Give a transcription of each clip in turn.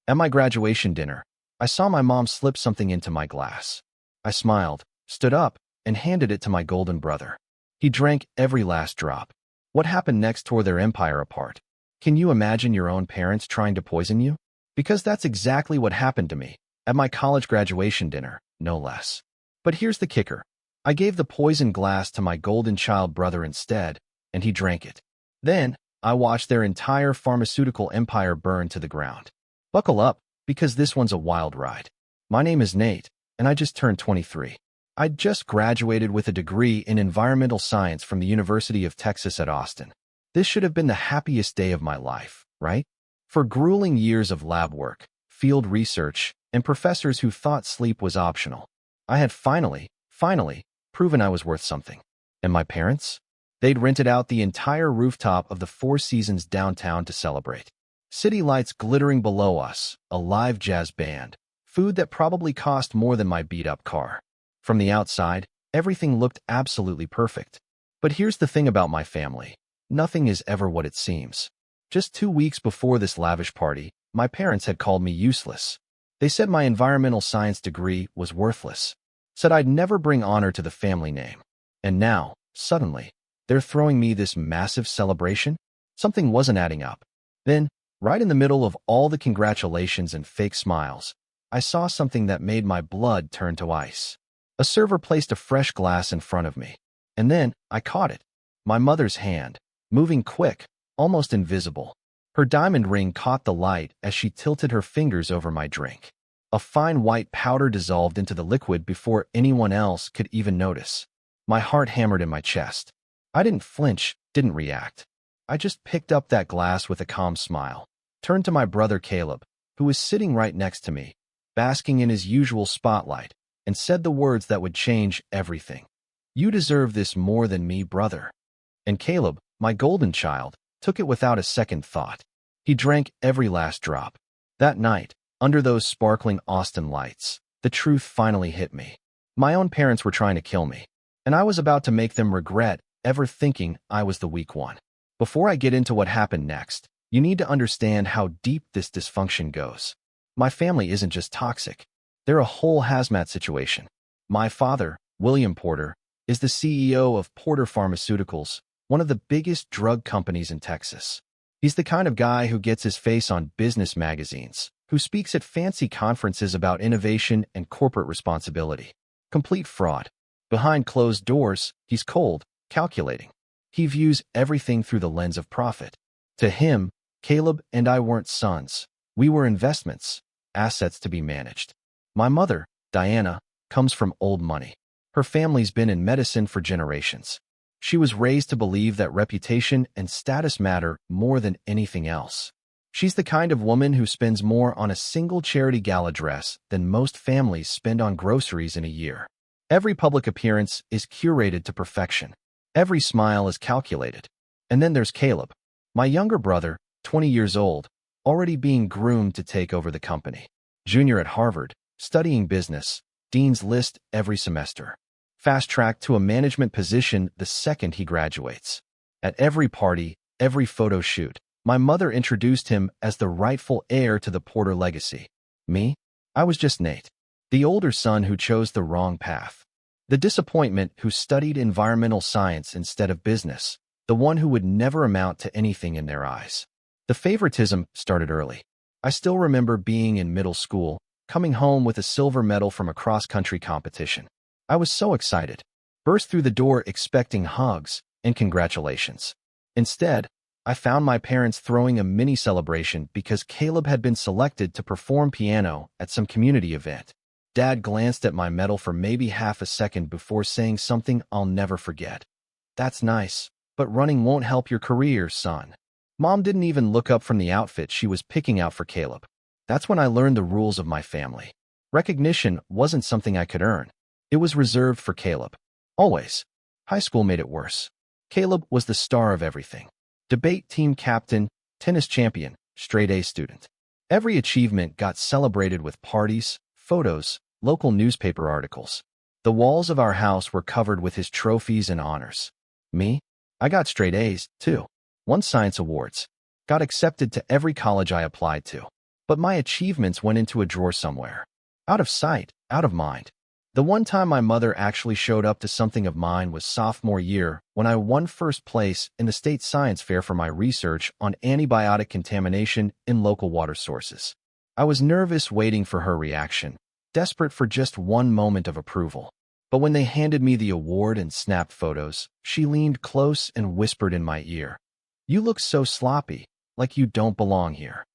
At my graduation dinner, I saw my mom slip something into my glass. I smiled, stood up, and handed it to my golden brother. He drank every last drop. What happened next tore their empire apart. Can you imagine your own parents trying to poison you? Because that's exactly what happened to me, at my college graduation dinner, no less. But here's the kicker. I gave the poisoned glass to my golden child brother instead, and he drank it. Then, I watched their entire pharmaceutical empire burn to the ground. Buckle up, because this one's a wild ride. My name is Nate, and I just turned 23. I just graduated with a degree in environmental science from the University of Texas at Austin. This should have been the happiest day of my life, right? For grueling years of lab work, field research, and professors who thought sleep was optional, I had finally, proven I was worth something. And my parents? They'd rented out the entire rooftop of the Four Seasons downtown to celebrate. City lights glittering below us, a live jazz band, food that probably cost more than my beat-up car. From the outside, everything looked absolutely perfect. But here's the thing about my family. Nothing is ever what it seems. Just 2 weeks before this lavish party, my parents had called me useless. They said my environmental science degree was worthless. Said I'd never bring honor to the family name. And now, suddenly, they're throwing me this massive celebration? Something wasn't adding up. Then, right in the middle of all the congratulations and fake smiles, I saw something that made my blood turn to ice. A server placed a fresh glass in front of me. And then, I caught it. My mother's hand, moving quick, almost invisible. Her diamond ring caught the light as she tilted her fingers over my drink. A fine white powder dissolved into the liquid before anyone else could even notice. My heart hammered in my chest. I didn't flinch, didn't react. I just picked up that glass with a calm smile, turned to my brother Caleb, who was sitting right next to me, basking in his usual spotlight, and said the words that would change everything. "You deserve this more than me, brother." And Caleb, my golden child, took it without a second thought. He drank every last drop. That night, under those sparkling Austin lights, the truth finally hit me. My own parents were trying to kill me, and I was about to make them regret ever thinking I was the weak one. Before I get into what happened next, you need to understand how deep this dysfunction goes. My family isn't just toxic. They're a whole hazmat situation. My father, William Porter, is the CEO of Porter Pharmaceuticals, one of the biggest drug companies in Texas. He's the kind of guy who gets his face on business magazines, who speaks at fancy conferences about innovation and corporate responsibility. Complete fraud. Behind closed doors, he's cold, calculating. He views everything through the lens of profit. To him, Caleb and I weren't sons. We were investments, assets to be managed. My mother, Diana, comes from old money. Her family's been in medicine for generations. She was raised to believe that reputation and status matter more than anything else. She's the kind of woman who spends more on a single charity gala dress than most families spend on groceries in a year. Every public appearance is curated to perfection. Every smile is calculated. And then there's Caleb, my younger brother, 20 years old, already being groomed to take over the company. Junior at Harvard, studying business, Dean's List every semester. Fast-tracked to a management position the second he graduates. At every party, every photo shoot, my mother introduced him as the rightful heir to the Porter legacy. Me? I was just Nate, the older son who chose the wrong path. The disappointment who studied environmental science instead of business, the one who would never amount to anything in their eyes. The favoritism started early. I still remember being in middle school, coming home with a silver medal from a cross-country competition. I was so excited, burst through the door expecting hugs and congratulations. Instead, I found my parents throwing a mini celebration because Caleb had been selected to perform piano at some community event. Dad glanced at my medal for maybe half a second before saying something I'll never forget. "That's nice, but running won't help your career, son." Mom didn't even look up from the outfit she was picking out for Caleb. That's when I learned the rules of my family. Recognition wasn't something I could earn. It was reserved for Caleb. Always. High school made it worse. Caleb was the star of everything. Debate team captain, tennis champion, straight A student. Every achievement got celebrated with parties, photos, local newspaper articles. The walls of our house were covered with his trophies and honors. Me? I got straight A's, too. Won science awards. Got accepted to every college I applied to. But my achievements went into a drawer somewhere. Out of sight, out of mind. The one time my mother actually showed up to something of mine was sophomore year when I won first place in the state science fair for my research on antibiotic contamination in local water sources. I was nervous waiting for her reaction, desperate for just one moment of approval. But when they handed me the award and snapped photos, she leaned close and whispered in my ear, "You look so sloppy, like you don't belong here."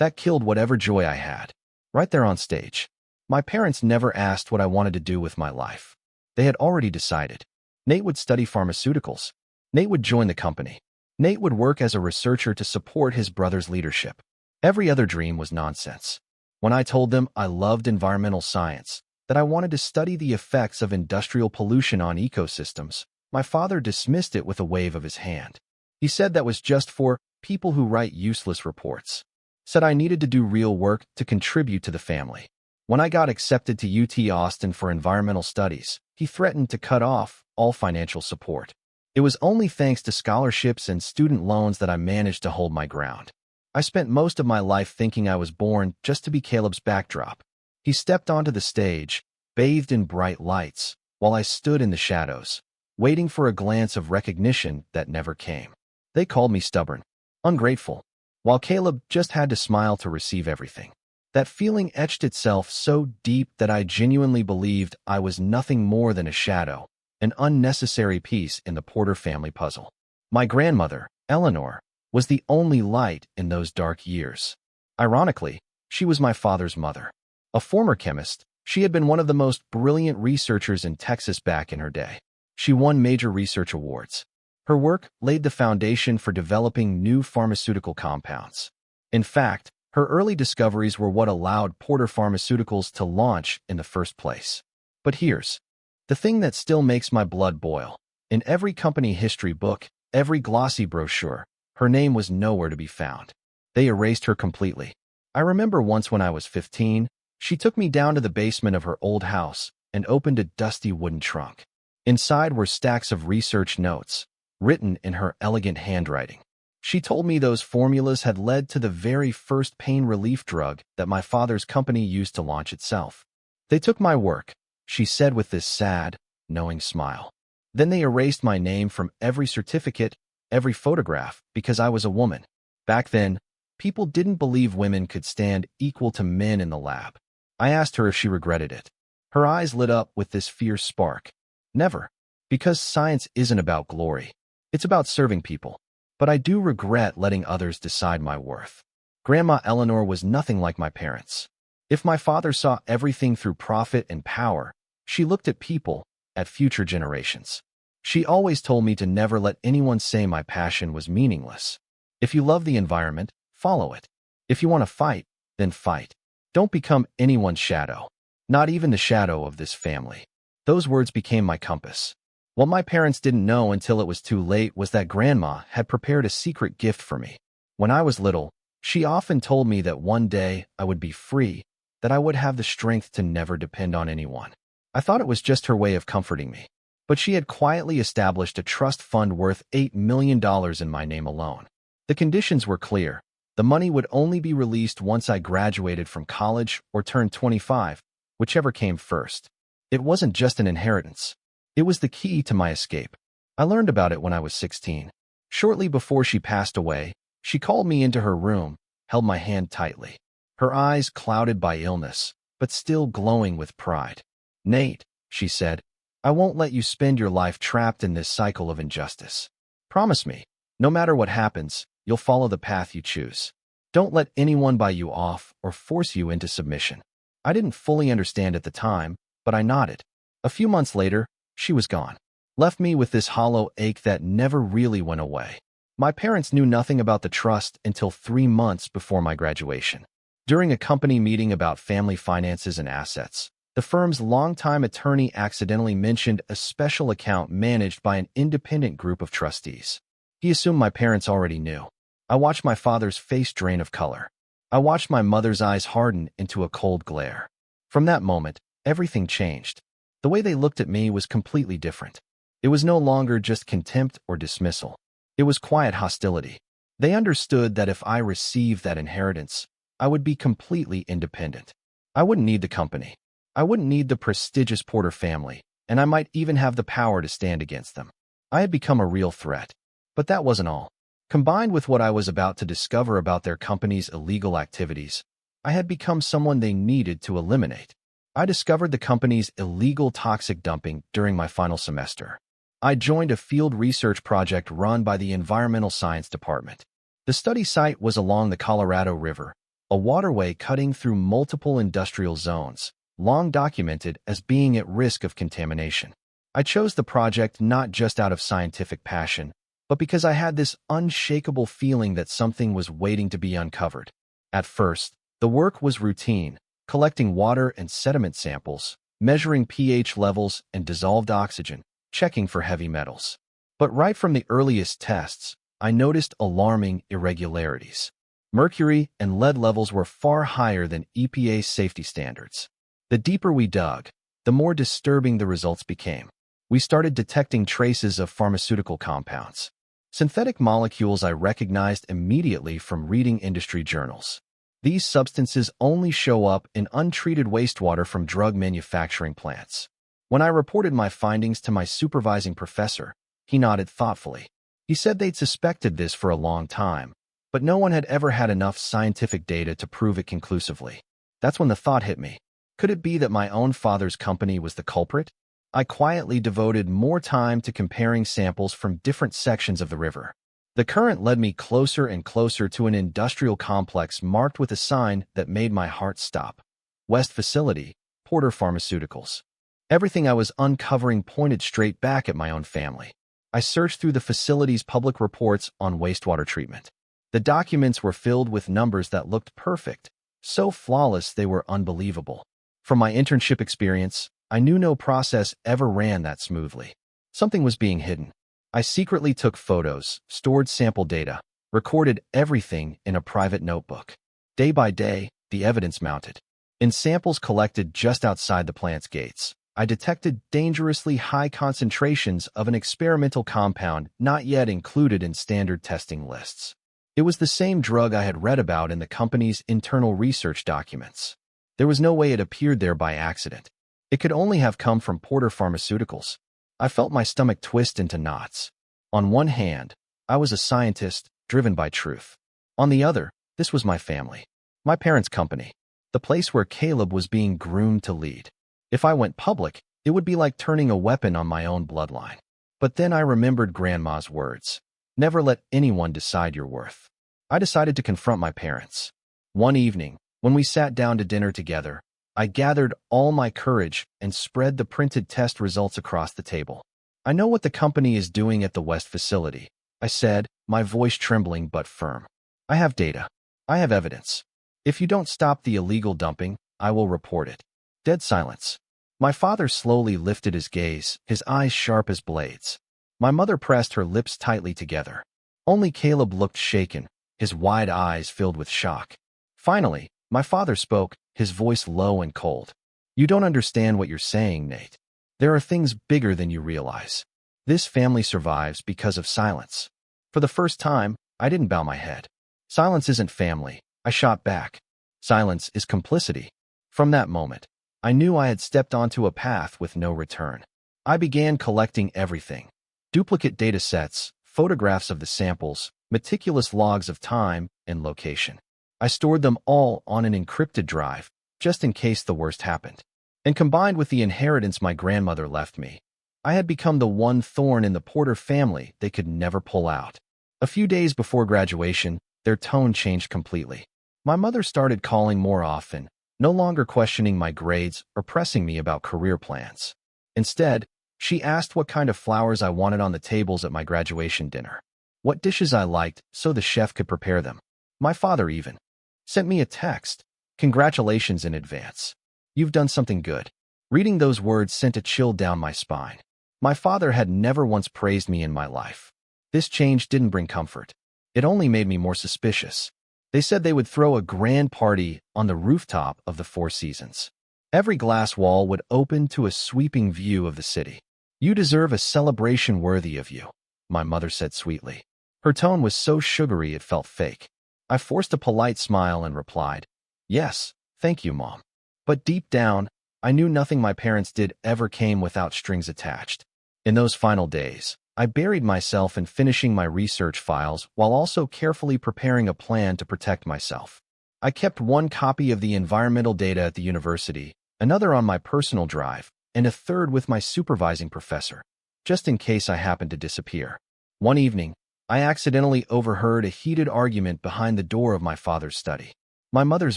That killed whatever joy I had. Right there on stage. My parents never asked what I wanted to do with my life. They had already decided. Nate would study pharmaceuticals. Nate would join the company. Nate would work as a researcher to support his brother's leadership. Every other dream was nonsense. When I told them I loved environmental science, that I wanted to study the effects of industrial pollution on ecosystems, my father dismissed it with a wave of his hand. He said that was just for people who write useless reports. Said I needed to do real work to contribute to the family. When I got accepted to UT Austin for environmental studies, he threatened to cut off all financial support. It was only thanks to scholarships and student loans that I managed to hold my ground. I spent most of my life thinking I was born just to be Caleb's backdrop. He stepped onto the stage, bathed in bright lights, while I stood in the shadows, waiting for a glance of recognition that never came. They called me stubborn, ungrateful, while Caleb just had to smile to receive everything. That feeling etched itself so deep that I genuinely believed I was nothing more than a shadow, an unnecessary piece in the Porter family puzzle. My grandmother, Eleanor, was the only light in those dark years. Ironically, she was my father's mother. A former chemist, she had been one of the most brilliant researchers in Texas back in her day. She won major research awards. Her work laid the foundation for developing new pharmaceutical compounds. In fact, her early discoveries were what allowed Porter Pharmaceuticals to launch in the first place. But here's the thing that still makes my blood boil. In every company history book, every glossy brochure, her name was nowhere to be found. They erased her completely. I remember once when I was 15, she took me down to the basement of her old house and opened a dusty wooden trunk. Inside were stacks of research notes, written in her elegant handwriting. She told me those formulas had led to the very first pain relief drug that my father's company used to launch itself. They took my work, she said with this sad, knowing smile. Then they erased my name from every certificate, every photograph, because I was a woman. Back then, people didn't believe women could stand equal to men in the lab. I asked her if she regretted it. Her eyes lit up with this fierce spark. Never. Because science isn't about glory. It's about serving people. But I do regret letting others decide my worth. Grandma Eleanor was nothing like my parents. If my father saw everything through profit and power, she looked at people, at future generations. She always told me to never let anyone say my passion was meaningless. If you love the environment, follow it. If you want to fight, then fight. Don't become anyone's shadow. Not even the shadow of this family. Those words became my compass. What my parents didn't know until it was too late was that Grandma had prepared a secret gift for me. When I was little, she often told me that one day I would be free, that I would have the strength to never depend on anyone. I thought it was just her way of comforting me. But she had quietly established a trust fund worth $8 million in my name alone. The conditions were clear. The money would only be released once I graduated from college or turned 25, whichever came first. It wasn't just an inheritance. It was the key to my escape. I learned about it when I was 16. Shortly before she passed away, she called me into her room, held my hand tightly. Her eyes clouded by illness, but still glowing with pride. "Nate," she said, "I won't let you spend your life trapped in this cycle of injustice. Promise me, no matter what happens, you'll follow the path you choose. Don't let anyone buy you off or force you into submission." I didn't fully understand at the time, but I nodded. A few months later, she was gone, left me with this hollow ache that never really went away. My parents knew nothing about the trust until 3 months before my graduation. During a company meeting about family finances and assets, the firm's longtime attorney accidentally mentioned a special account managed by an independent group of trustees. He assumed my parents already knew. I watched my father's face drain of color. I watched my mother's eyes harden into a cold glare. From that moment, everything changed. The way they looked at me was completely different. It was no longer just contempt or dismissal. It was quiet hostility. They understood that if I received that inheritance, I would be completely independent. I wouldn't need the company. I wouldn't need the prestigious Porter family, and I might even have the power to stand against them. I had become a real threat. But that wasn't all. Combined with what I was about to discover about their company's illegal activities, I had become someone they needed to eliminate. I discovered the company's illegal toxic dumping during my final semester. I joined a field research project run by the Environmental Science Department. The study site was along the Colorado River, a waterway cutting through multiple industrial zones, long documented as being at risk of contamination. I chose the project not just out of scientific passion, but because I had this unshakable feeling that something was waiting to be uncovered. At first, the work was routine, collecting water and sediment samples, measuring pH levels and dissolved oxygen, checking for heavy metals. But right from the earliest tests, I noticed alarming irregularities. Mercury and lead levels were far higher than EPA's safety standards. The deeper we dug, the more disturbing the results became. We started detecting traces of pharmaceutical compounds, synthetic molecules I recognized immediately from reading industry journals. These substances only show up in untreated wastewater from drug manufacturing plants. When I reported my findings to my supervising professor, he nodded thoughtfully. He said they'd suspected this for a long time, but no one had ever had enough scientific data to prove it conclusively. That's when the thought hit me. Could it be that my own father's company was the culprit? I quietly devoted more time to comparing samples from different sections of the river. The current led me closer and closer to an industrial complex marked with a sign that made my heart stop. West Facility, Porter Pharmaceuticals. Everything I was uncovering pointed straight back at my own family. I searched through the facility's public reports on wastewater treatment. The documents were filled with numbers that looked perfect, so flawless they were unbelievable. From my internship experience, I knew no process ever ran that smoothly. Something was being hidden. I secretly took photos, stored sample data, recorded everything in a private notebook. Day by day, the evidence mounted. In samples collected just outside the plant's gates, I detected dangerously high concentrations of an experimental compound not yet included in standard testing lists. It was the same drug I had read about in the company's internal research documents. There was no way it appeared there by accident. It could only have come from Porter Pharmaceuticals. I felt my stomach twist into knots. On one hand, I was a scientist driven by truth. On the other, this was my family, my parents' company, the place where Caleb was being groomed to lead. If I went public, it would be like turning a weapon on my own bloodline. But then I remembered Grandma's words. Never let anyone decide your worth. I decided to confront my parents. One evening, when we sat down to dinner together, I gathered all my courage and spread the printed test results across the table. I know what the company is doing at the West facility, I said, my voice trembling but firm. I have data. I have evidence. If you don't stop the illegal dumping, I will report it. Dead silence. My father slowly lifted his gaze, his eyes sharp as blades. My mother pressed her lips tightly together. Only Caleb looked shaken, his wide eyes filled with shock. Finally, my father spoke, his voice low and cold. You don't understand what you're saying, Nate. There are things bigger than you realize. This family survives because of silence. For the first time, I didn't bow my head. Silence isn't family, I shot back. Silence is complicity. From that moment, I knew I had stepped onto a path with no return. I began collecting everything. Duplicate data sets, photographs of the samples, meticulous logs of time and location. I stored them all on an encrypted drive, just in case the worst happened. And combined with the inheritance my grandmother left me, I had become the one thorn in the Porter family they could never pull out. A few days before graduation, their tone changed completely. My mother started calling more often, no longer questioning my grades or pressing me about career plans. Instead, she asked what kind of flowers I wanted on the tables at my graduation dinner, what dishes I liked so the chef could prepare them. My father even sent me a text. Congratulations in advance. You've done something good. Reading those words sent a chill down my spine. My father had never once praised me in my life. This change didn't bring comfort. It only made me more suspicious. They said they would throw a grand party on the rooftop of the Four Seasons. Every glass wall would open to a sweeping view of the city. You deserve a celebration worthy of you, my mother said sweetly. Her tone was so sugary it felt fake. I forced a polite smile and replied, "Yes, thank you, Mom." But deep down, I knew nothing my parents did ever came without strings attached. In those final days, I buried myself in finishing my research files while also carefully preparing a plan to protect myself. I kept one copy of the environmental data at the university, another on my personal drive, and a third with my supervising professor, just in case I happened to disappear. One evening, I accidentally overheard a heated argument behind the door of my father's study. My mother's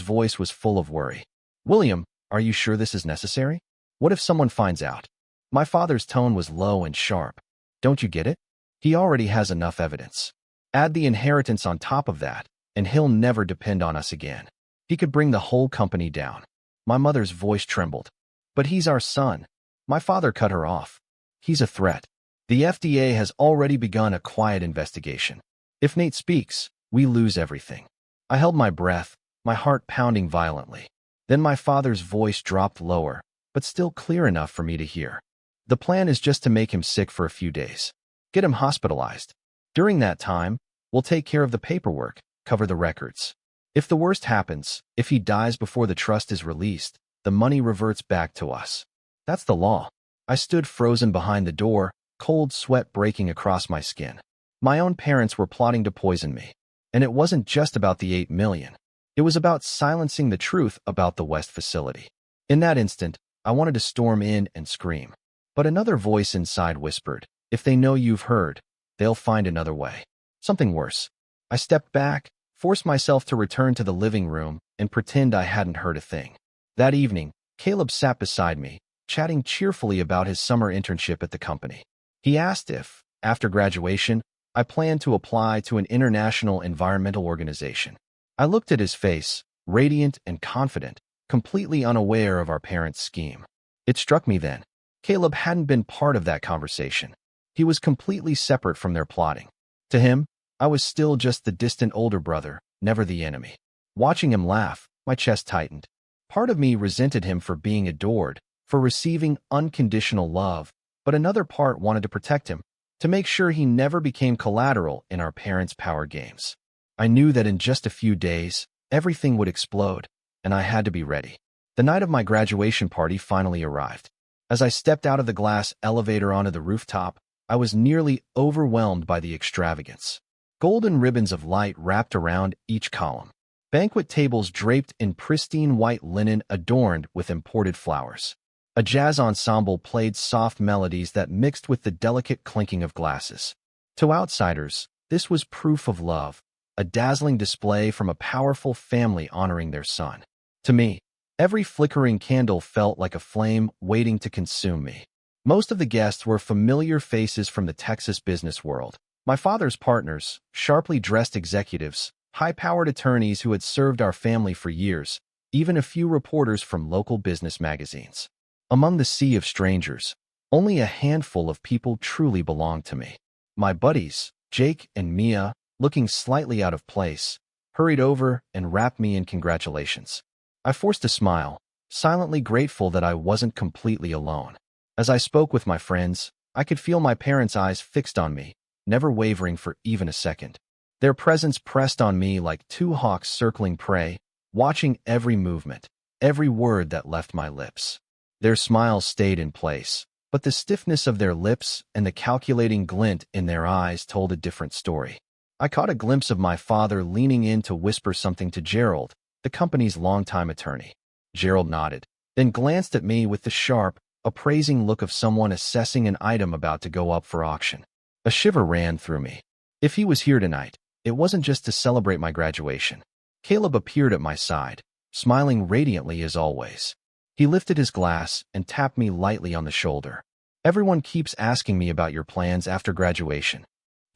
voice was full of worry. "William, are you sure this is necessary? What if someone finds out?" My father's tone was low and sharp. "Don't you get it? He already has enough evidence. Add the inheritance on top of that, and he'll never depend on us again. He could bring the whole company down." My mother's voice trembled. "But he's our son." My father cut her off. "He's a threat. The FDA has already begun a quiet investigation. If Nate speaks, we lose everything." I held my breath, my heart pounding violently. Then my father's voice dropped lower, but still clear enough for me to hear. "The plan is just to make him sick for a few days. Get him hospitalized. During that time, we'll take care of the paperwork, cover the records. If the worst happens, if he dies before the trust is released, the money reverts back to us. That's the law." I stood frozen behind the door, cold sweat breaking across my skin. My own parents were plotting to poison me. And it wasn't just about the 8 million. It was about silencing the truth about the West facility. In that instant, I wanted to storm in and scream. But another voice inside whispered, "If they know you've heard, they'll find another way." Something worse. I stepped back, forced myself to return to the living room, and pretend I hadn't heard a thing. That evening, Caleb sat beside me, chatting cheerfully about his summer internship at the company. He asked if, after graduation, I planned to apply to an international environmental organization. I looked at his face, radiant and confident, completely unaware of our parents' scheme. It struck me then. Caleb hadn't been part of that conversation. He was completely separate from their plotting. To him, I was still just the distant older brother, never the enemy. Watching him laugh, my chest tightened. Part of me resented him for being adored, for receiving unconditional love, but another part wanted to protect him, to make sure he never became collateral in our parents' power games. I knew that in just a few days, everything would explode, and I had to be ready. The night of my graduation party finally arrived. As I stepped out of the glass elevator onto the rooftop, I was nearly overwhelmed by the extravagance. Golden ribbons of light wrapped around each column. Banquet tables draped in pristine white linen adorned with imported flowers. A jazz ensemble played soft melodies that mixed with the delicate clinking of glasses. To outsiders, this was proof of love, a dazzling display from a powerful family honoring their son. To me, every flickering candle felt like a flame waiting to consume me. Most of the guests were familiar faces from the Texas business world. My father's partners, sharply dressed executives, high-powered attorneys who had served our family for years, even a few reporters from local business magazines. Among the sea of strangers, only a handful of people truly belonged to me. My buddies, Jake and Mia, looking slightly out of place, hurried over and wrapped me in congratulations. I forced a smile, silently grateful that I wasn't completely alone. As I spoke with my friends, I could feel my parents' eyes fixed on me, never wavering for even a second. Their presence pressed on me like two hawks circling prey, watching every movement, every word that left my lips. Their smiles stayed in place, but the stiffness of their lips and the calculating glint in their eyes told a different story. I caught a glimpse of my father leaning in to whisper something to Gerald, the company's longtime attorney. Gerald nodded, then glanced at me with the sharp, appraising look of someone assessing an item about to go up for auction. A shiver ran through me. If he was here tonight, it wasn't just to celebrate my graduation. Caleb appeared at my side, smiling radiantly as always. He lifted his glass and tapped me lightly on the shoulder. "Everyone keeps asking me about your plans after graduation."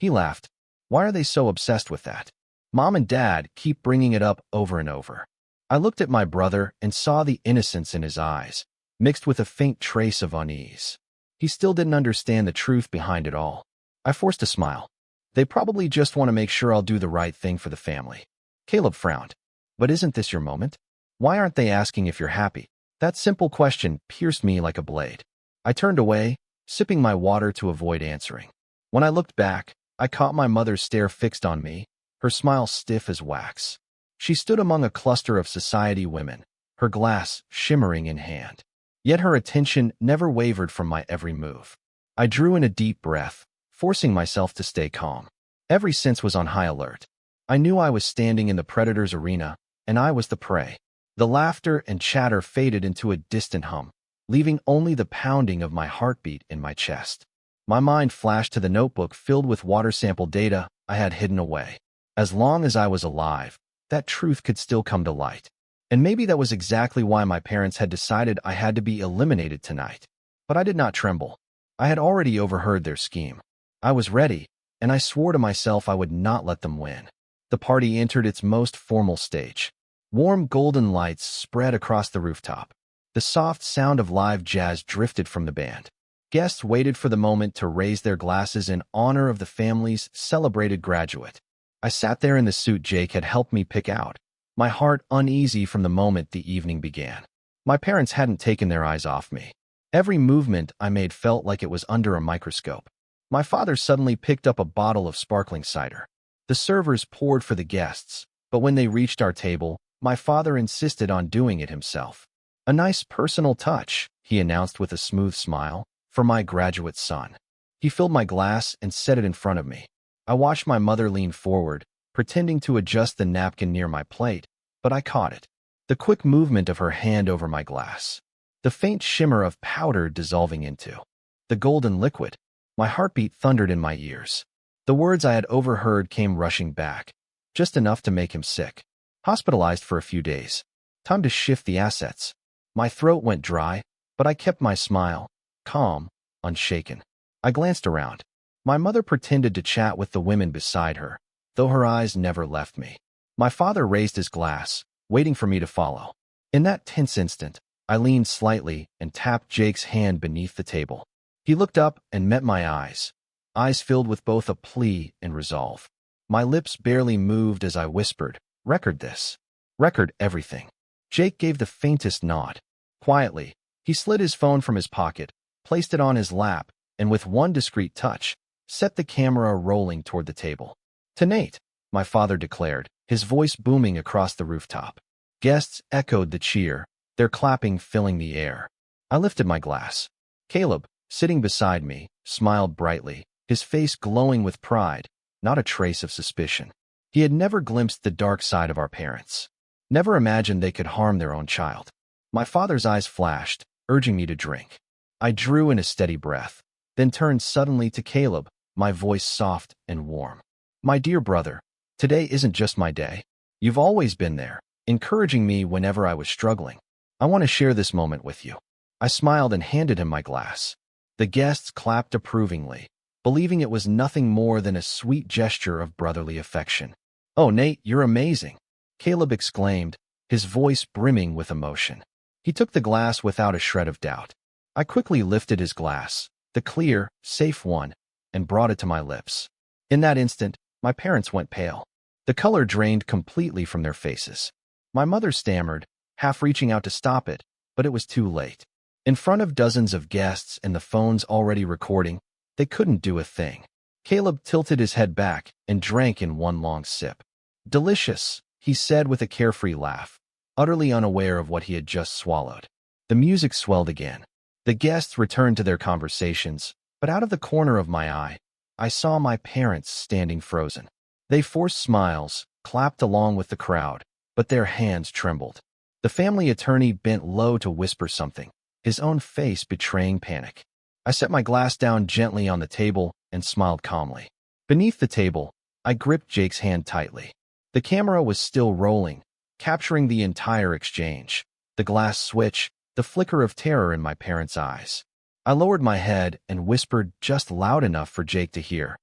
He laughed. "Why are they so obsessed with that? Mom and Dad keep bringing it up over and over." I looked at my brother and saw the innocence in his eyes, mixed with a faint trace of unease. He still didn't understand the truth behind it all. I forced a smile. "They probably just want to make sure I'll do the right thing for the family." Caleb frowned. "But isn't this your moment? Why aren't they asking if you're happy?" That simple question pierced me like a blade. I turned away, sipping my water to avoid answering. When I looked back, I caught my mother's stare fixed on me, her smile stiff as wax. She stood among a cluster of society women, her glass shimmering in hand. Yet her attention never wavered from my every move. I drew in a deep breath, forcing myself to stay calm. Every sense was on high alert. I knew I was standing in the predator's arena, and I was the prey. The laughter and chatter faded into a distant hum, leaving only the pounding of my heartbeat in my chest. My mind flashed to the notebook filled with water sample data I had hidden away. As long as I was alive, that truth could still come to light. And maybe that was exactly why my parents had decided I had to be eliminated tonight. But I did not tremble. I had already overheard their scheme. I was ready, and I swore to myself I would not let them win. The party entered its most formal stage. Warm golden lights spread across the rooftop. The soft sound of live jazz drifted from the band. Guests waited for the moment to raise their glasses in honor of the family's celebrated graduate. I sat there in the suit Jake had helped me pick out, my heart uneasy from the moment the evening began. My parents hadn't taken their eyes off me. Every movement I made felt like it was under a microscope. My father suddenly picked up a bottle of sparkling cider. The servers poured for the guests, but when they reached our table, my father insisted on doing it himself. "A nice personal touch," he announced with a smooth smile, "for my graduate son." He filled my glass and set it in front of me. I watched my mother lean forward, pretending to adjust the napkin near my plate, but I caught it. The quick movement of her hand over my glass. The faint shimmer of powder dissolving into the golden liquid. My heartbeat thundered in my ears. The words I had overheard came rushing back, just enough to make him sick. Hospitalized for a few days. Time to shift the assets. My throat went dry, but I kept my smile, calm, unshaken. I glanced around. My mother pretended to chat with the women beside her, though her eyes never left me. My father raised his glass, waiting for me to follow. In that tense instant, I leaned slightly and tapped Jake's hand beneath the table. He looked up and met my eyes filled with both a plea and resolve. My lips barely moved as I whispered, "Record this. Record everything." Jake gave the faintest nod. Quietly, he slid his phone from his pocket, placed it on his lap, and with one discreet touch, set the camera rolling toward the table. "Tonight," my father declared, his voice booming across the rooftop. Guests echoed the cheer, their clapping filling the air. I lifted my glass. Caleb, sitting beside me, smiled brightly, his face glowing with pride, not a trace of suspicion. He had never glimpsed the dark side of our parents. Never imagined they could harm their own child. My father's eyes flashed, urging me to drink. I drew in a steady breath, then turned suddenly to Caleb, my voice soft and warm. "My dear brother, today isn't just my day. You've always been there, encouraging me whenever I was struggling. I want to share this moment with you." I smiled and handed him my glass. The guests clapped approvingly, believing it was nothing more than a sweet gesture of brotherly affection. "Oh, Nate, you're amazing," Caleb exclaimed, his voice brimming with emotion. He took the glass without a shred of doubt. I quickly lifted his glass, the clear, safe one, and brought it to my lips. In that instant, my parents went pale. The color drained completely from their faces. My mother stammered, half reaching out to stop it, but it was too late. In front of dozens of guests and the phones already recording, they couldn't do a thing. Caleb tilted his head back and drank in one long sip. "Delicious," he said with a carefree laugh, utterly unaware of what he had just swallowed. The music swelled again. The guests returned to their conversations, but out of the corner of my eye, I saw my parents standing frozen. They forced smiles, clapped along with the crowd, but their hands trembled. The family attorney bent low to whisper something, his own face betraying panic. I set my glass down gently on the table and smiled calmly. Beneath the table, I gripped Jake's hand tightly. The camera was still rolling, capturing the entire exchange. The glass switch, the flicker of terror in my parents' eyes. I lowered my head and whispered just loud enough for Jake to hear.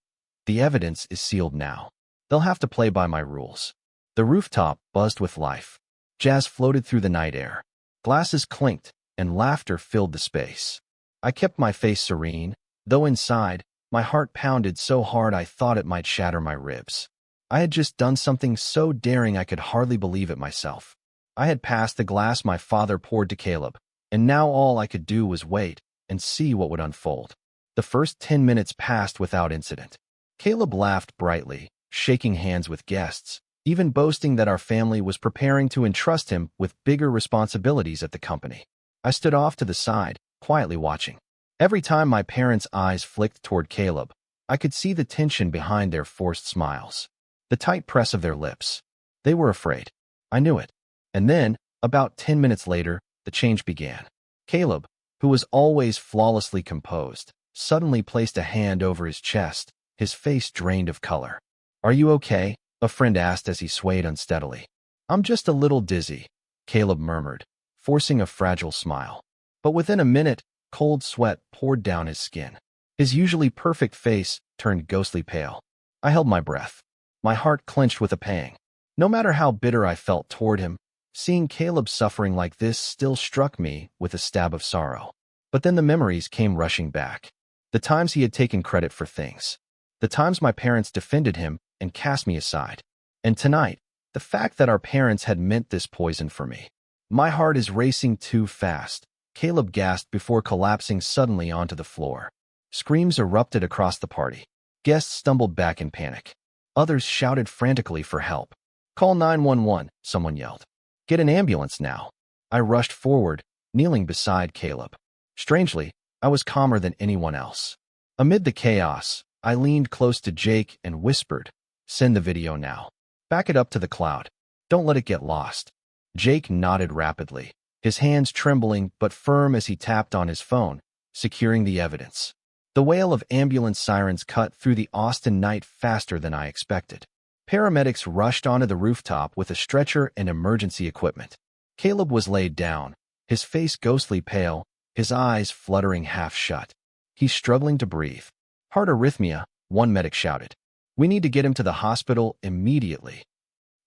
"The evidence is sealed now. They'll have to play by my rules." The rooftop buzzed with life. Jazz floated through the night air. Glasses clinked, and laughter filled the space. I kept my face serene, though inside, my heart pounded so hard I thought it might shatter my ribs. I had just done something so daring I could hardly believe it myself. I had passed the glass my father poured to Caleb, and now all I could do was wait and see what would unfold. The first 10 minutes passed without incident. Caleb laughed brightly, shaking hands with guests, even boasting that our family was preparing to entrust him with bigger responsibilities at the company. I stood off to the side, quietly watching. Every time my parents' eyes flicked toward Caleb, I could see the tension behind their forced smiles, the tight press of their lips. They were afraid. I knew it. And then, about 10 minutes later, the change began. Caleb, who was always flawlessly composed, suddenly placed a hand over his chest, his face drained of color. "Are you okay?" a friend asked as he swayed unsteadily. "I'm just a little dizzy," Caleb murmured, forcing a fragile smile. But within a minute, cold sweat poured down his skin. His usually perfect face turned ghostly pale. I held my breath. My heart clenched with a pang. No matter how bitter I felt toward him, seeing Caleb suffering like this still struck me with a stab of sorrow. But then the memories came rushing back. The times he had taken credit for things. The times my parents defended him and cast me aside. And tonight, the fact that our parents had meant this poison for me. My heart is racing too fast, Caleb gasped before collapsing suddenly onto the floor. Screams erupted across the party. Guests stumbled back in panic. Others shouted frantically for help. "Call 911, someone yelled. "Get an ambulance now." I rushed forward, kneeling beside Caleb. Strangely, I was calmer than anyone else. Amid the chaos, I leaned close to Jake and whispered, "Send the video now. Back it up to the cloud. Don't let it get lost." Jake nodded rapidly, his hands trembling but firm as he tapped on his phone, securing the evidence. The wail of ambulance sirens cut through the Austin night faster than I expected. Paramedics rushed onto the rooftop with a stretcher and emergency equipment. Caleb was laid down, his face ghostly pale, his eyes fluttering half shut. "He's struggling to breathe. Heart arrhythmia," one medic shouted. "We need to get him to the hospital immediately."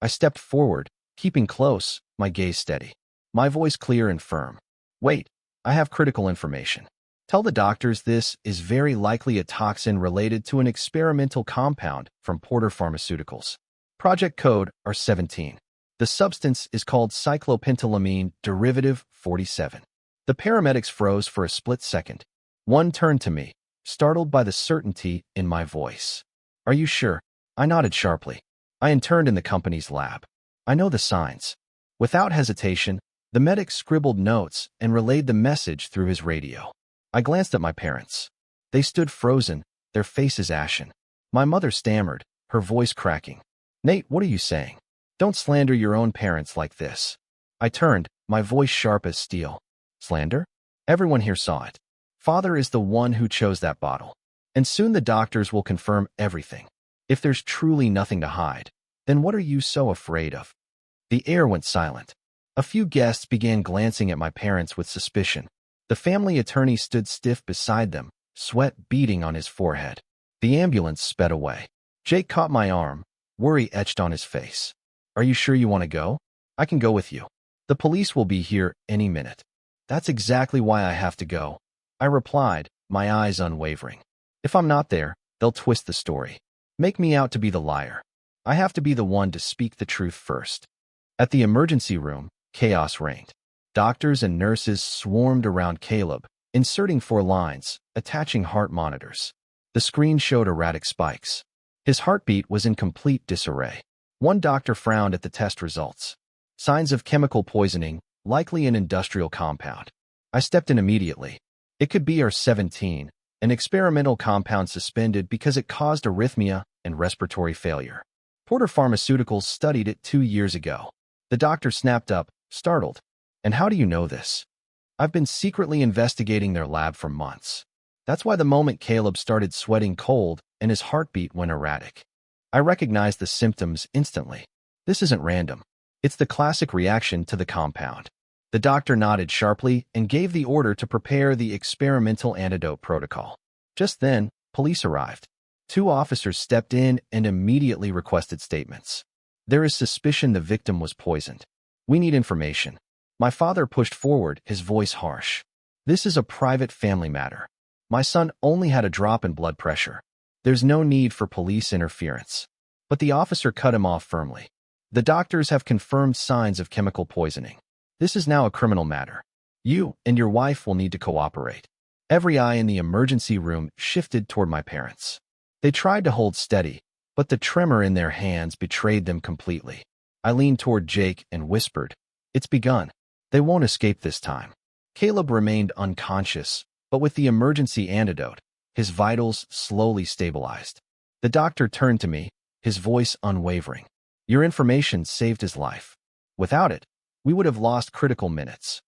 I stepped forward, keeping close, my gaze steady, my voice clear and firm. "Wait, I have critical information. Tell the doctors this is very likely a toxin related to an experimental compound from Porter Pharmaceuticals. Project code R17. The substance is called cyclopentylamine derivative 47. The paramedics froze for a split second. One turned to me, startled by the certainty in my voice. "Are you sure?" I nodded sharply. "I interned in the company's lab. I know the signs." Without hesitation, the medic scribbled notes and relayed the message through his radio. I glanced at my parents. They stood frozen, their faces ashen. My mother stammered, her voice cracking. "Nate, what are you saying? Don't slander your own parents like this." I turned, my voice sharp as steel. "Slander? Everyone here saw it. Father is the one who chose that bottle. And soon the doctors will confirm everything. If there's truly nothing to hide, then what are you so afraid of?" The air went silent. A few guests began glancing at my parents with suspicion. The family attorney stood stiff beside them, sweat beading on his forehead. The ambulance sped away. Jake caught my arm, worry etched on his face. "Are you sure you want to go? I can go with you. The police will be here any minute." "That's exactly why I have to go," I replied, my eyes unwavering. "If I'm not there, they'll twist the story. Make me out to be the liar. I have to be the one to speak the truth first." At the emergency room, chaos reigned. Doctors and nurses swarmed around Caleb, inserting 4 lines, attaching heart monitors. The screen showed erratic spikes. His heartbeat was in complete disarray. One doctor frowned at the test results. Signs of chemical poisoning, likely an industrial compound. I stepped in immediately. It could be R17, an experimental compound suspended because it caused arrhythmia and respiratory failure. Porter Pharmaceuticals studied it 2 years ago. The doctor snapped up, startled. "And how do you know this?" "I've been secretly investigating their lab for months." That's why the moment Caleb started sweating cold and his heartbeat went erratic. I recognized the symptoms instantly. This isn't random. It's the classic reaction to the compound. The doctor nodded sharply and gave the order to prepare the experimental antidote protocol. Just then, police arrived. 2 officers stepped in and immediately requested statements. "There is suspicion the victim was poisoned. We need information." My father pushed forward, his voice harsh. "This is a private family matter. My son only had a drop in blood pressure. There's no need for police interference." But the officer cut him off firmly. "The doctors have confirmed signs of chemical poisoning. This is now a criminal matter. You and your wife will need to cooperate." Every eye in the emergency room shifted toward my parents. They tried to hold steady, but the tremor in their hands betrayed them completely. I leaned toward Jake and whispered, "It's begun. They won't escape this time." Caleb remained unconscious, but with the emergency antidote, his vitals slowly stabilized. The doctor turned to me, his voice unwavering. "Your information saved his life. Without it, we would have lost critical minutes."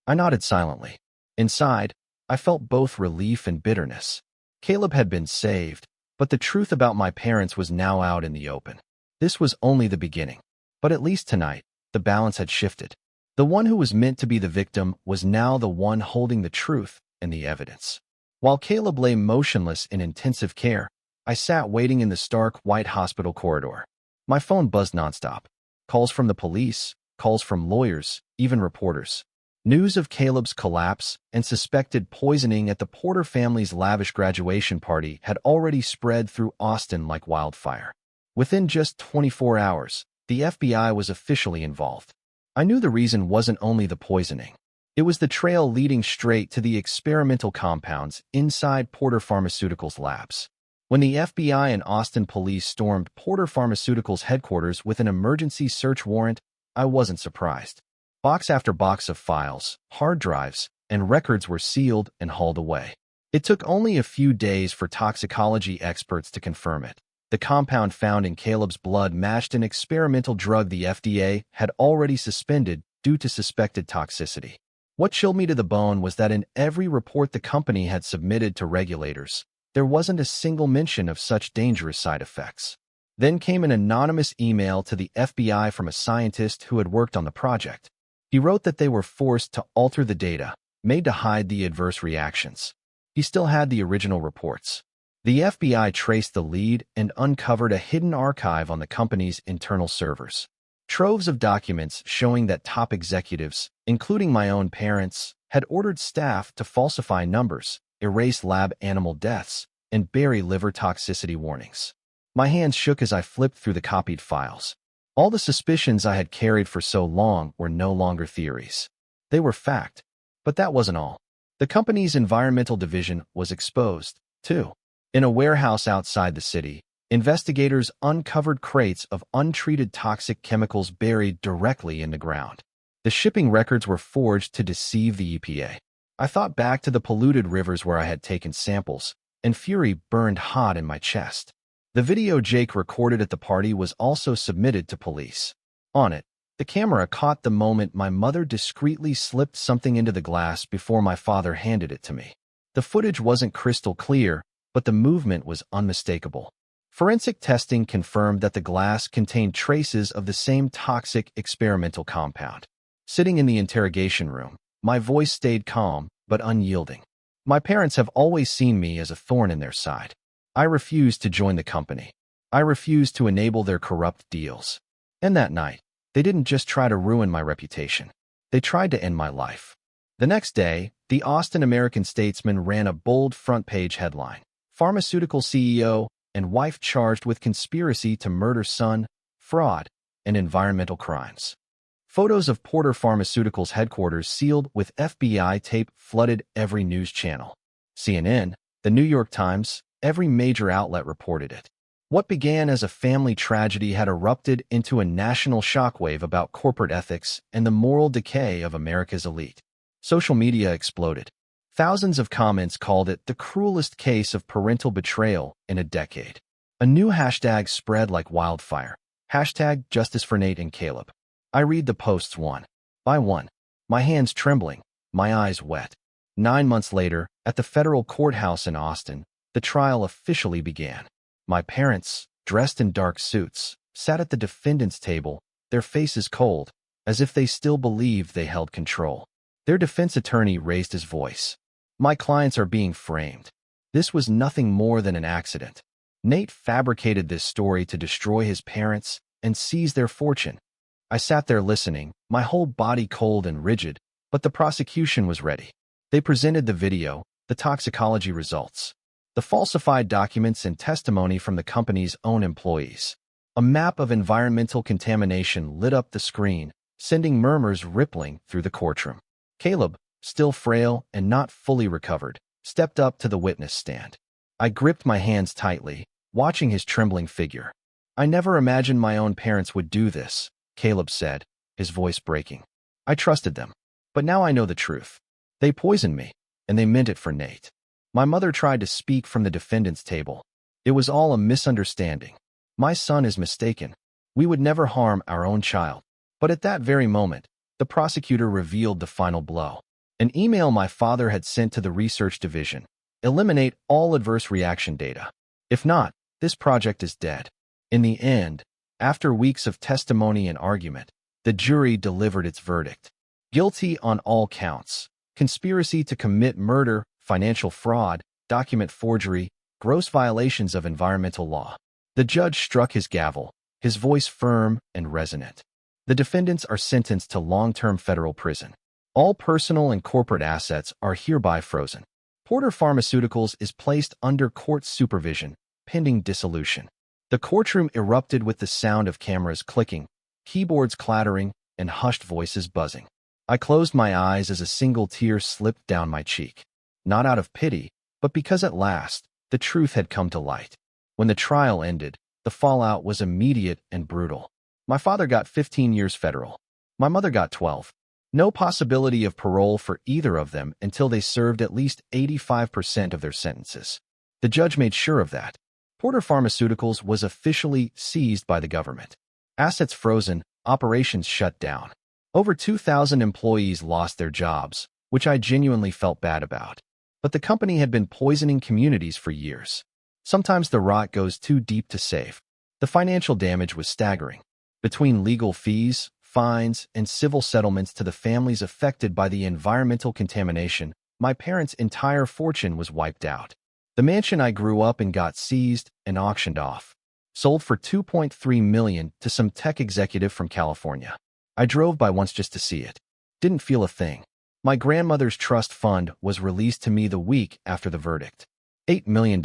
I nodded silently. Inside, I felt both relief and bitterness. Caleb had been saved, but the truth about my parents was now out in the open. This was only the beginning. But at least tonight, the balance had shifted. The one who was meant to be the victim was now the one holding the truth and the evidence. While Caleb lay motionless in intensive care, I sat waiting in the stark white hospital corridor. My phone buzzed nonstop. Calls from the police, calls from lawyers, even reporters. News of Caleb's collapse and suspected poisoning at the Porter family's lavish graduation party had already spread through Austin like wildfire. Within just 24 hours, the FBI was officially involved. I knew the reason wasn't only the poisoning. It was the trail leading straight to the experimental compounds inside Porter Pharmaceuticals' labs. When the FBI and Austin police stormed Porter Pharmaceuticals' headquarters with an emergency search warrant, I wasn't surprised. Box after box of files, hard drives, and records were sealed and hauled away. It took only a few days for toxicology experts to confirm it. The compound found in Caleb's blood matched an experimental drug the FDA had already suspended due to suspected toxicity. What chilled me to the bone was that in every report the company had submitted to regulators, there wasn't a single mention of such dangerous side effects. Then came an anonymous email to the FBI from a scientist who had worked on the project. He wrote that they were forced to alter the data, made to hide the adverse reactions. He still had the original reports. The FBI traced the lead and uncovered a hidden archive on the company's internal servers. Troves of documents showing that top executives, including my own parents, had ordered staff to falsify numbers, erase lab animal deaths, and bury liver toxicity warnings. My hands shook as I flipped through the copied files. All the suspicions I had carried for so long were no longer theories. They were fact. But that wasn't all. The company's environmental division was exposed, too. In a warehouse outside the city, investigators uncovered crates of untreated toxic chemicals buried directly in the ground. The shipping records were forged to deceive the EPA. I thought back to the polluted rivers where I had taken samples, and fury burned hot in my chest. The video Jake recorded at the party was also submitted to police. On it, the camera caught the moment my mother discreetly slipped something into the glass before my father handed it to me. The footage wasn't crystal clear, but the movement was unmistakable. Forensic testing confirmed that the glass contained traces of the same toxic experimental compound. Sitting in the interrogation room, my voice stayed calm but unyielding. My parents have always seen me as a thorn in their side. I refused to join the company. I refused to enable their corrupt deals. And that night, they didn't just try to ruin my reputation. They tried to end my life. The next day, the Austin American-Statesman ran a bold front-page headline: Pharmaceutical CEO and wife charged with conspiracy to murder son, fraud, and environmental crimes. Photos of Porter Pharmaceuticals headquarters sealed with FBI tape flooded every news channel. CNN, the New York Times, every major outlet reported it. What began as a family tragedy had erupted into a national shockwave about corporate ethics and the moral decay of America's elite. Social media exploded. Thousands of comments called it the cruelest case of parental betrayal in a decade. A new hashtag spread like wildfire. Hashtag Justice for Nate and Caleb. I read the posts one by one, my hands trembling, my eyes wet. 9 months later, at the federal courthouse in Austin, the trial officially began. My parents, dressed in dark suits, sat at the defendant's table, their faces cold, as if they still believed they held control. Their defense attorney raised his voice. "My clients are being framed. This was nothing more than an accident. Nate fabricated this story to destroy his parents and seize their fortune." I sat there listening, my whole body cold and rigid, but the prosecution was ready. They presented the video, the toxicology results, the falsified documents and testimony from the company's own employees. A map of environmental contamination lit up the screen, sending murmurs rippling through the courtroom. Caleb, still frail and not fully recovered, stepped up to the witness stand. I gripped my hands tightly, watching his trembling figure. "I never imagined my own parents would do this," Caleb said, his voice breaking. "I trusted them. But now I know the truth. They poisoned me, and they meant it for Nate." My mother tried to speak from the defendant's table. "It was all a misunderstanding. My son is mistaken. We would never harm our own child." But at that very moment, the prosecutor revealed the final blow. An email my father had sent to the research division. "Eliminate all adverse reaction data. If not, this project is dead." In the end, after weeks of testimony and argument, the jury delivered its verdict. Guilty on all counts: conspiracy to commit murder, financial fraud, document forgery, gross violations of environmental law. The judge struck his gavel, his voice firm and resonant. The defendants are sentenced to long-term federal prison. All personal and corporate assets are hereby frozen. Porter Pharmaceuticals is placed under court supervision, pending dissolution. The courtroom erupted with the sound of cameras clicking, keyboards clattering, and hushed voices buzzing. I closed my eyes as a single tear slipped down my cheek. Not out of pity, but because at last, the truth had come to light. When the trial ended, the fallout was immediate and brutal. My father got 15 years federal. My mother got 12. No possibility of parole for either of them until they served at least 85% of their sentences. The judge made sure of that. Porter Pharmaceuticals was officially seized by the government. Assets frozen, operations shut down. Over 2,000 employees lost their jobs, which I genuinely felt bad about. But the company had been poisoning communities for years. Sometimes the rot goes too deep to save. The financial damage was staggering. Between legal fees, fines, and civil settlements to the families affected by the environmental contamination, my parents' entire fortune was wiped out. The mansion I grew up in got seized and auctioned off. Sold for $2.3 million to some tech executive from California. I drove by once just to see it. Didn't feel a thing. My grandmother's trust fund was released to me the week after the verdict. $8 million.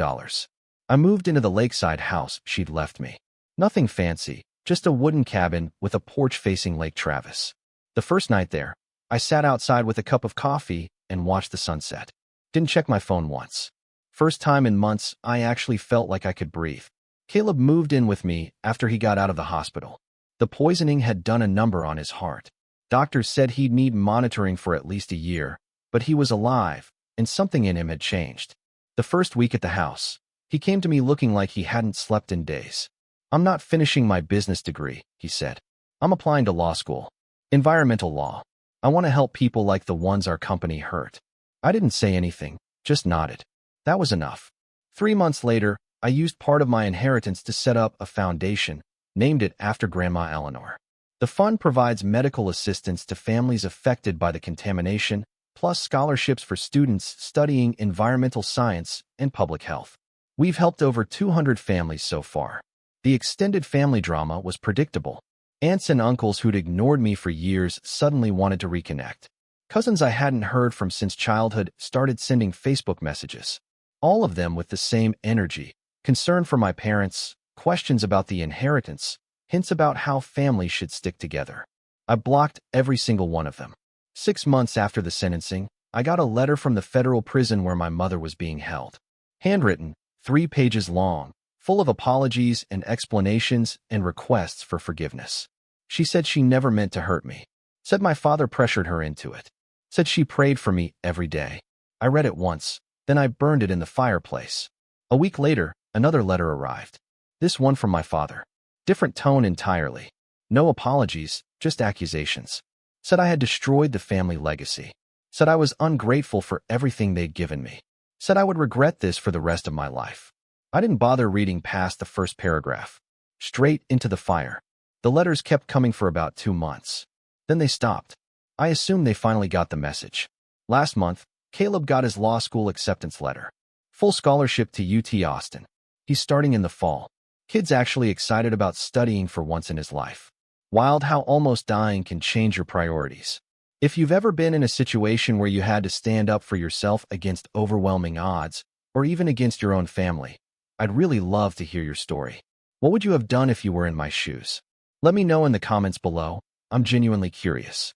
I moved into the lakeside house she'd left me. Nothing fancy, just a wooden cabin with a porch facing Lake Travis. The first night there, I sat outside with a cup of coffee and watched the sunset. Didn't check my phone once. First time in months, I actually felt like I could breathe. Caleb moved in with me after he got out of the hospital. The poisoning had done a number on his heart. Doctors said he'd need monitoring for at least a year, but he was alive, and something in him had changed. The first week at the house, he came to me looking like he hadn't slept in days. "I'm not finishing my business degree," he said. "I'm applying to law school. Environmental law. I want to help people like the ones our company hurt." I didn't say anything, just nodded. That was enough. 3 months later, I used part of my inheritance to set up a foundation, named it after Grandma Eleanor. The fund provides medical assistance to families affected by the contamination, plus scholarships for students studying environmental science and public health. We've helped over 200 families so far. The extended family drama was predictable. Aunts and uncles who'd ignored me for years suddenly wanted to reconnect. Cousins I hadn't heard from since childhood started sending Facebook messages. All of them with the same energy, concern for my parents, questions about the inheritance, hints about how families should stick together. I blocked every single one of them. 6 months after the sentencing, I got a letter from the federal prison where my mother was being held. Handwritten, 3 pages long, full of apologies and explanations and requests for forgiveness. She said she never meant to hurt me. Said my father pressured her into it. Said she prayed for me every day. I read it once, then I burned it in the fireplace. A week later, another letter arrived. This one from my father. Different tone entirely. No apologies, just accusations. Said I had destroyed the family legacy. Said I was ungrateful for everything they'd given me. Said I would regret this for the rest of my life. I didn't bother reading past the first paragraph. Straight into the fire. The letters kept coming for about 2 months. Then they stopped. I assumed they finally got the message. Last month, Caleb got his law school acceptance letter. Full scholarship to UT Austin. He's starting in the fall. Kid's actually excited about studying for once in his life. Wild how almost dying can change your priorities. If you've ever been in a situation where you had to stand up for yourself against overwhelming odds, or even against your own family, I'd really love to hear your story. What would you have done if you were in my shoes? Let me know in the comments below. I'm genuinely curious.